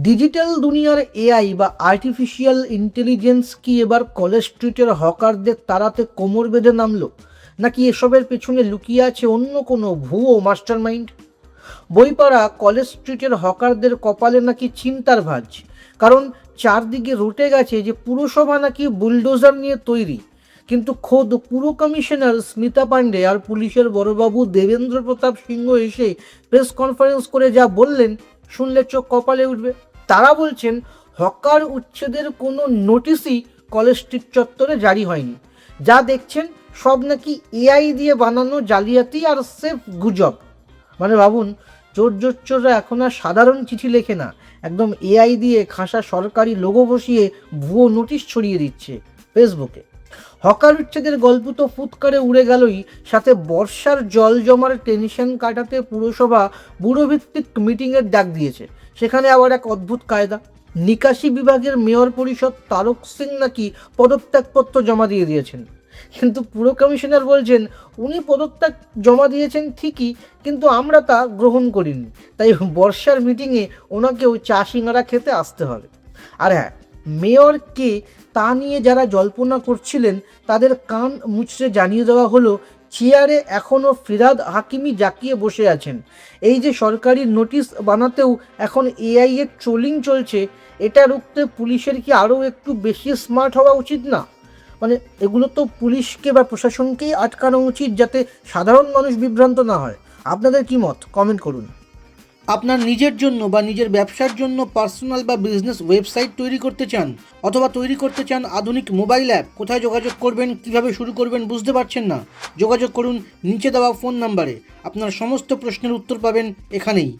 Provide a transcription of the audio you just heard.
Digital দুনিয়ার AI বা artificial intelligence কি এবার কলেজ স্ট্রিটের হকারদের তাড়াতে কোমর বেঁধে নামলো, নাকি এসবের পেছনে লুকিয়ে আছে অন্য কোনো ভুয়ো মাস্টারমাইন্ড? বইপাড়া কলেজ স্ট্রিটের হকারদের কপালে নাকি চিন্তার ভাঁজ, কারণ চারদিকে রটে গেছে যে পুরসভা নাকি বুলডোজার নিয়ে তৈরি, কিন্তু খোদ পুর কমিশনার স্মিতা পাণ্ডে আর পুলিশের বড়বাবু দেবেন্দ্র প্রতাপ সিংহ এসে প্রেস কনফারেন্স করে যা বললেন, শুনলে চোখ কপালে উঠবে। তারা বলছেন হকার উচ্ছেদের কোনো নোটিশই কলেজ স্ট্রিট চত্বরে জারি হয়নি, যা দেখছেন সব নাকি এআই দিয়ে বানানো জালিয়াতি আর সেফ গুজব। মানে ভাবুন, চোররা এখন আর সাধারণ চিঠি লেখে না, একদম এআই দিয়ে খাসা সরকারি লোগো বসিয়ে ভুয়ো নোটিশ ছড়িয়ে দিচ্ছে ফেসবুকে। হকার উচ্ছেদের গল্প তো ফুৎকারে উড়ে গেলই, সাথে বর্ষার জল জমার টেনশন কাটাতে পুরসভা ব্যুরোভিত্তিক মিটিংয়ের ডাক দিয়েছে। সেখানে আবার এক অদ্ভুত কায়দা, নিকাশি বিভাগের মেয়র পরিষদ তারক সিং নাকি পদত্যাগপত্র জমা দিয়েছেন। কিন্তু পুর কমিশনার বলছেন উনি পদত্যাগ জমা দিয়েছেন ঠিকই, কিন্তু আমরা তা গ্রহণ করিনি, তাই বর্ষার মিটিংয়ে ওনাকেও চা সিঙ্গারা খেতে আসতে হবে। আর হ্যাঁ, মেয়র কে তা নিয়ে যারা জল্পনা করছিলেন তাদের কান মুচড়ে জানিয়ে দেওয়া হলো, চেয়ারে এখনও ফিরহাদ হাকিমি জাকিয়ে বসে আছেন। এই যে সরকারি নোটিশ বানাতেও এখন এআই এর ট্রোলিং চলছে, এটা রুখতে পুলিশের কি আরও একটু বেশি স্মার্ট হওয়া উচিত না? মানে এগুলো তো পুলিশকে বা প্রশাসনকেই আটকানো উচিত, যাতে সাধারণ মানুষ বিভ্রান্ত না হয়। আপনাদের কি মত? কমেন্ট করুন। আপনার নিজের জন্য বা নিজের ব্যবসার জন্য পার্সোনাল বা বিজনেস ওয়েবসাইট তৈরি করতে চান, অথবা তৈরি করতে চান আধুনিক মোবাইল অ্যাপ, কোথায় যোগাযোগ করবেন, কিভাবে শুরু করবেন বুঝতে পারছেন না? যোগাযোগ করুন নিচে দেওয়া ফোন নাম্বারে। আপনার সমস্ত প্রশ্নের উত্তর পাবেন এখানেই।